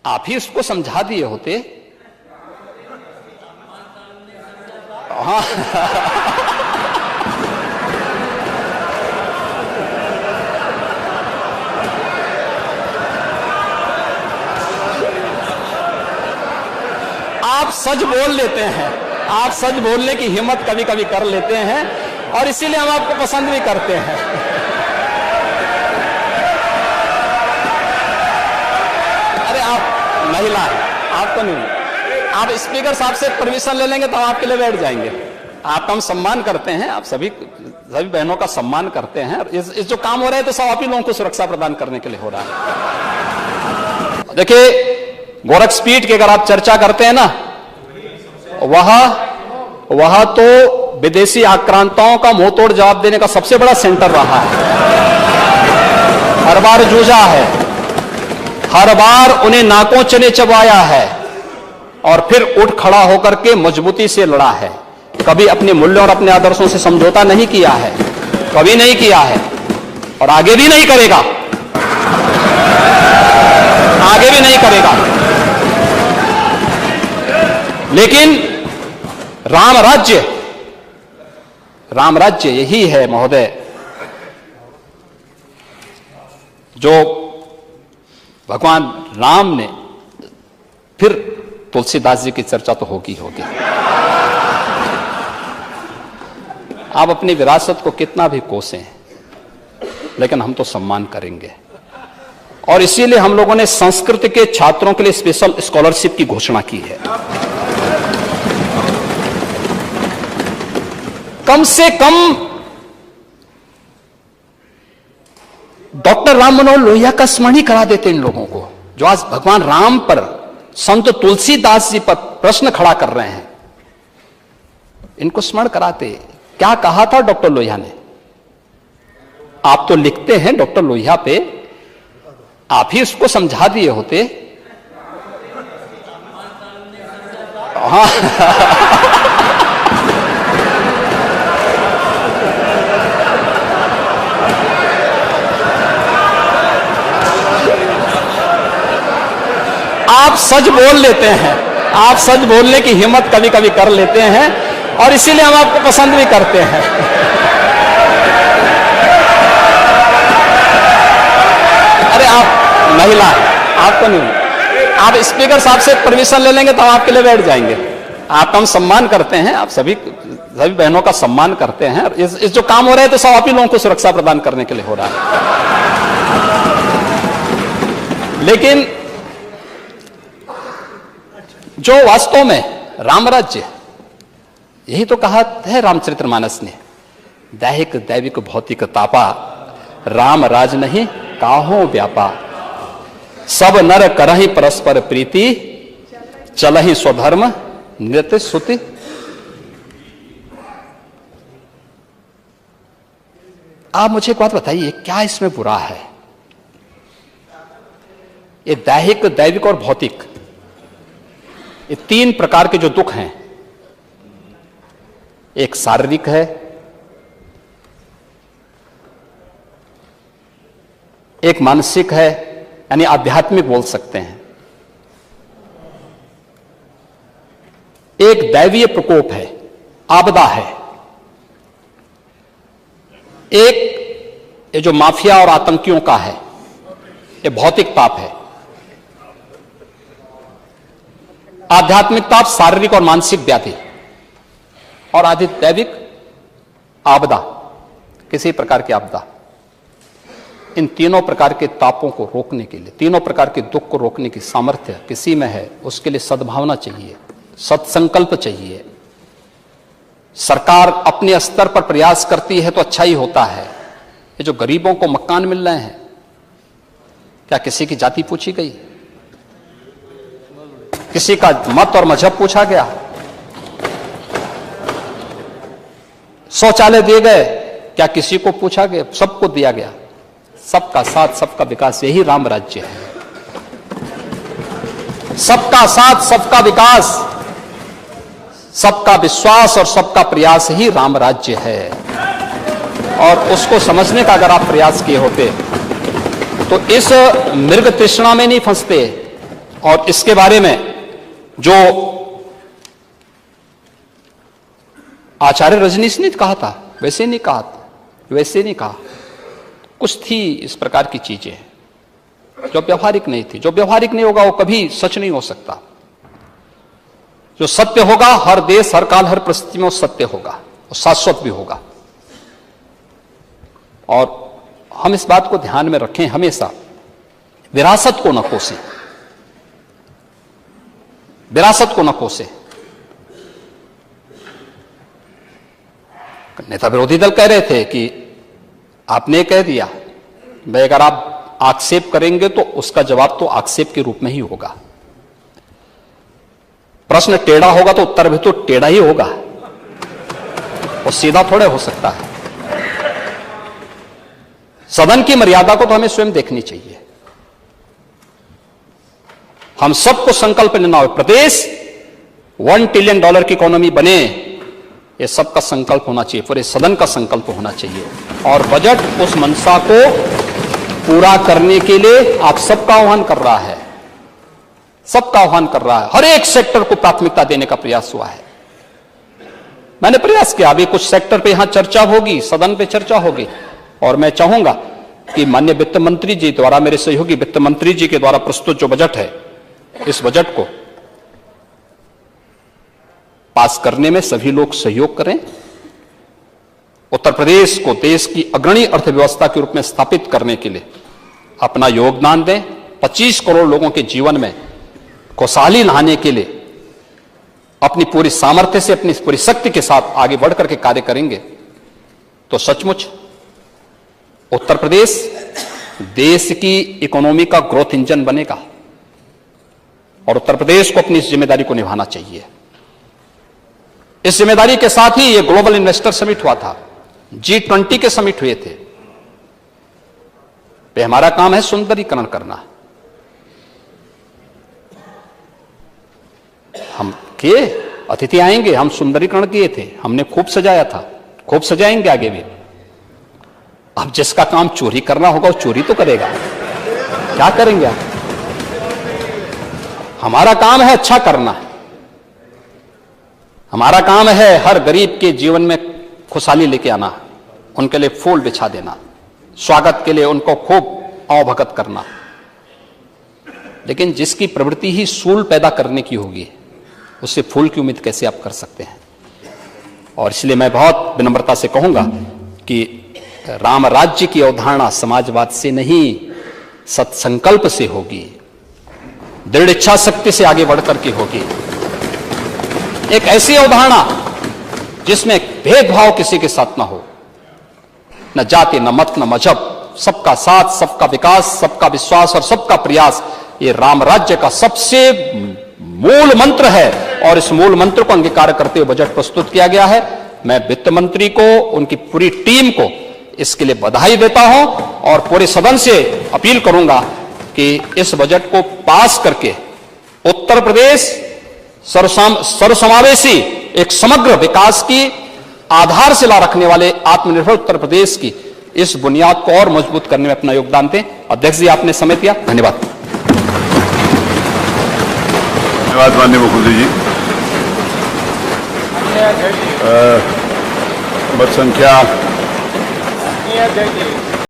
आप ही उसको समझा दिए होते। हाँ आप सच बोल लेते हैं, आप सच बोलने की हिम्मत कभी कभी कर लेते हैं और इसीलिए हम आपको पसंद भी करते हैं। अरे आप महिला हैं, आपको नहीं, आप स्पीकर साहब से परमिशन ले लेंगे तो हम आपके लिए बैठ जाएंगे। आपका हम सम्मान करते हैं, आप सभी बहनों का सम्मान करते हैं। इस जो काम हो रहा है तो सब आप ही लोगों को सुरक्षा प्रदान करने के लिए हो रहा है। देखिए, गोरखपीठ की अगर आप चर्चा करते हैं ना, वह तो विदेशी आक्रांताओं का मुंह तोड़ जवाब देने का सबसे बड़ा सेंटर रहा है। हर बार जूझा है, हर बार उन्हें नाकों चने चबाया है और फिर उठ खड़ा होकर के मजबूती से लड़ा है। कभी अपने मूल्यों और अपने आदर्शों से समझौता नहीं किया है, कभी नहीं किया है और आगे भी नहीं करेगा, आगे भी नहीं करेगा। लेकिन राम राज्य यही है महोदय, जो भगवान राम ने, फिर तुलसीदास जी की चर्चा तो होगी। आप अपनी विरासत को कितना भी कोसें, लेकिन हम तो सम्मान करेंगे। और इसीलिए हम लोगों ने संस्कृत के छात्रों के लिए स्पेशल स्कॉलरशिप की घोषणा की है। कम से कम डॉक्टर राम मनोहर लोहिया का स्मरण ही करा देते इन लोगों को, जो आज भगवान राम पर, संत तुलसीदास जी पर प्रश्न खड़ा कर रहे हैं। इनको स्मरण कराते। क्या कहा था डॉक्टर लोहिया ने? आप तो लिखते हैं डॉक्टर लोहिया पे, आप ही उसको समझा दिए होते। हाँ आप सच बोल लेते हैं, आप सच बोलने की हिम्मत कभी कभी कर लेते हैं और इसीलिए हम आपको पसंद भी करते हैं। अरे आप महिला हैं, आपको नहीं, आप स्पीकर साहब से परमिशन ले लेंगे तो हम आपके लिए बैठ जाएंगे। आपका हम सम्मान करते हैं, आप सभी बहनों का सम्मान करते हैं। इस जो काम हो रहा है तो सब आप ही लोगों को सुरक्षा प्रदान करने के लिए हो रहा है। लेकिन जो वास्तव में राम राज्य, यही तो कहा है रामचरितमानस ने, दैहिक दैविक भौतिक तापा, राम राज नहीं काहो व्यापा, सब नर करहि परस्पर प्रीति, चलहि स्वधर्म नृत्य सुति। आप मुझे एक बात बताइए, क्या इसमें बुरा है? ये दैहिक दैविक और भौतिक, ये तीन प्रकार के जो दुख हैं, एक शारीरिक है, एक मानसिक है, यानी आध्यात्मिक बोल सकते हैं, एक दैवीय प्रकोप है, आपदा है, एक ये जो माफिया और आतंकियों का है, ये भौतिक ताप है। आध्यात्मिक ताप शारीरिक और मानसिक व्याधि, और आधिदैविक आपदा, किसी प्रकार की आपदा। इन तीनों प्रकार के तापों को रोकने के लिए, तीनों प्रकार के दुख को रोकने की सामर्थ्य किसी में है, उसके लिए सद्भावना चाहिए, सत्संकल्प चाहिए। सरकार अपने स्तर पर प्रयास करती है तो अच्छा ही होता है। ये जो गरीबों को मकान मिल रहे हैं, क्या किसी की जाति पूछी गई? किसी का मत और मजहब पूछा गया? शौचालय दिए गए, क्या किसी को पूछा गया? सबको दिया गया। सबका साथ सबका विकास, यही राम राज्य है। सबका साथ सबका विकास, सबका विश्वास और सबका प्रयास ही राम राज्य है। और उसको समझने का अगर आप प्रयास किए होते तो इस मृग तृष्णा में नहीं फंसते और इसके बारे में जो आचार्य रजनीश ने कहा था वैसे नहीं कहा, वैसे नहीं कहा। कुछ थी इस प्रकार की चीजें जो व्यवहारिक नहीं थी। जो व्यवहारिक नहीं होगा वो कभी सच नहीं हो सकता। जो सत्य होगा हर देश, हर काल, हर परिस्थिति में वो सत्य होगा, वो शाश्वत भी होगा। और हम इस बात को ध्यान में रखें, हमेशा विरासत को न कोसें, विरासत को न कोसें। नेता विरोधी दल कह रहे थे कि आपने कह दिया, भाई अगर आप आक्षेप करेंगे तो उसका जवाब तो आक्षेप के रूप में ही होगा। प्रश्न टेढ़ा होगा तो उत्तर भी तो टेढ़ा ही होगा, और सीधा थोड़े हो सकता है। सदन की मर्यादा को तो हमें स्वयं देखनी चाहिए। हम सबको संकल्प लेना हो, प्रदेश $1 ट्रिलियन की इकोनॉमी बने, ये सबका संकल्प होना चाहिए, पूरे सदन का संकल्प होना चाहिए। और बजट उस मंशा को पूरा करने के लिए आप सबका आह्वान कर रहा है, सबका आह्वान कर रहा है। हर एक सेक्टर को प्राथमिकता देने का प्रयास हुआ है। मैंने प्रयास किया, अभी कुछ सेक्टर पे यहां चर्चा होगी, सदन पे चर्चा होगी, और मैं चाहूंगा कि माननीय वित्त मंत्री जी द्वारा, मेरे सहयोगी वित्त मंत्री जी के द्वारा प्रस्तुत जो बजट है, इस बजट को पास करने में सभी लोग सहयोग करें। उत्तर प्रदेश को देश की अग्रणी अर्थव्यवस्था के रूप में स्थापित करने के लिए अपना योगदान दें। 25 करोड़ लोगों के जीवन में खुशहाली लाने के लिए अपनी पूरी सामर्थ्य से, अपनी पूरी शक्ति के साथ आगे बढ़कर के कार्य करेंगे तो सचमुच उत्तर प्रदेश देश की इकोनॉमी का ग्रोथ इंजन बनेगा। और उत्तर प्रदेश को अपनी इस जिम्मेदारी को निभाना चाहिए। इस जिम्मेदारी के साथ ही ये ग्लोबल इन्वेस्टर समिट हुआ था, G20 के समिट हुए थे। पे हमारा काम है सुंदरीकरण करना। हम किए, अतिथि आएंगे, हम सुंदरीकरण किए थे, हमने खूब सजाया था, खूब सजाएंगे आगे भी। अब जिसका काम चोरी करना होगा वो चोरी तो करेगा, क्या करेंगे आप? हमारा काम है अच्छा करना, हमारा काम है हर गरीब के जीवन में खुशहाली लेके आना, उनके लिए फूल बिछा देना, स्वागत के लिए उनको खूब आवभगत करना। लेकिन जिसकी प्रवृत्ति ही सूल पैदा करने की होगी, उससे फूल की उम्मीद कैसे आप कर सकते हैं? और इसलिए मैं बहुत विनम्रता से कहूंगा कि राम राज्य की अवधारणा समाजवाद से नहीं, सत्संकल्प से होगी, दृढ़ इच्छा शक्ति से आगे बढ़कर के होगी। एक ऐसी अवधारणा जिसमें भेदभाव किसी के साथ ना हो, न जाति, न मत, न मजहब, सबका साथ, सबका विकास, सबका विश्वास और सबका प्रयास, ये राम राज्य का सबसे मूल मंत्र है। और इस मूल मंत्र को अंगीकार करते हुए बजट प्रस्तुत किया गया है। मैं वित्त मंत्री को, उनकी पूरी टीम को इसके लिए बधाई देता हूं और पूरे सदन से अपील करूंगा कि इस बजट को पास करके उत्तर प्रदेश सर्वसमावेशी एक समग्र विकास की आधारशिला रखने वाले आत्मनिर्भर उत्तर प्रदेश की इस बुनियाद को और मजबूत करने में अपना योगदान दें। अध्यक्ष जी, आपने समय दिया, धन्यवाद। धन्यवाद माननीय मुख्यमंत्री जी। मत संख्या